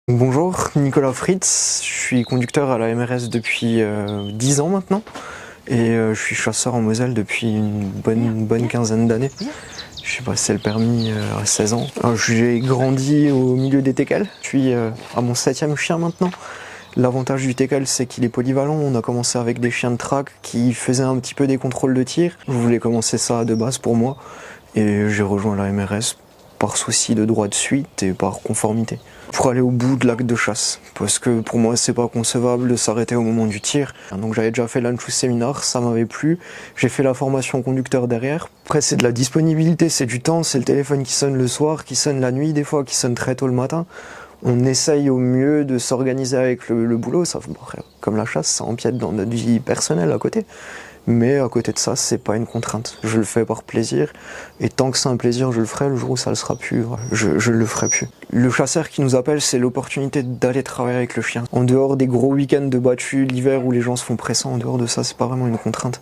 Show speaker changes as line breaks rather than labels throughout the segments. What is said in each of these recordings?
Bonjour, Nicolas Fritz, je suis conducteur à la MRS depuis 10 ans maintenant et je suis chasseur en Moselle depuis une bonne quinzaine d'années. J'ai passé le permis à 16 ans. J'ai grandi au milieu des teckels, je suis à mon 7e chien maintenant. L'avantage du teckel, c'est qu'il est polyvalent. On a commencé avec des chiens de track qui faisaient un petit peu des contrôles de tir. Je voulais commencer ça de base pour moi et j'ai rejoint la MRS par souci de droit de suite et par conformité. Pour aller au bout de l'acte de chasse, parce que pour moi c'est pas concevable de s'arrêter au moment du tir. Donc j'avais déjà fait l'Unshoe Seminar, ça m'avait plu, j'ai fait la formation conducteur derrière. Après c'est de la disponibilité, c'est du temps, c'est le téléphone qui sonne le soir, qui sonne la nuit des fois, qui sonne très tôt le matin. On essaye au mieux de s'organiser avec le boulot, ça, comme la chasse, ça empiète dans notre vie personnelle à côté. Mais à côté de ça, c'est pas une contrainte. Je le fais par plaisir, et tant que c'est un plaisir, je le ferai. Le jour où ça le sera plus, je le ferai plus. Le chasseur qui nous appelle, c'est l'opportunité d'aller travailler avec le chien. En dehors des gros week-ends de battu l'hiver où les gens se font presser, en dehors de ça, c'est pas vraiment une contrainte.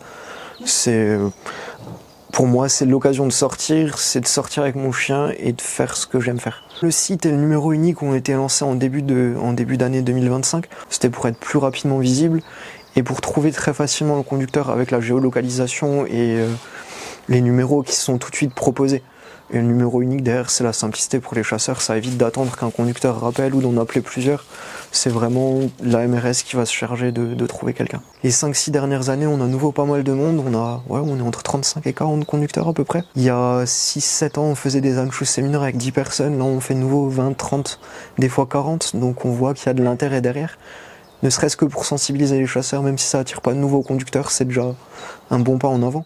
Pour moi, c'est l'occasion de sortir, c'est de sortir avec mon chien et de faire ce que j'aime faire. Le site et le numéro unique ont été lancés en début d'année 2025. C'était pour être plus rapidement visible et pour trouver très facilement le conducteur avec la géolocalisation et les numéros qui sont tout de suite proposés. Et le numéro unique derrière, c'est la simplicité pour les chasseurs, ça évite d'attendre qu'un conducteur rappelle ou d'en appeler plusieurs. C'est vraiment la MRS qui va se charger de trouver quelqu'un. Les 5-6 dernières années, on a à nouveau pas mal de monde, on est entre 35 et 40 conducteurs à peu près. Il y a 6-7 ans, on faisait des Unshoe Seminar avec 10 personnes, là on fait de nouveau 20, 30, des fois 40, donc on voit qu'il y a de l'intérêt derrière. Ne serait-ce que pour sensibiliser les chasseurs, même si ça attire pas de nouveaux conducteurs, c'est déjà un bon pas en avant.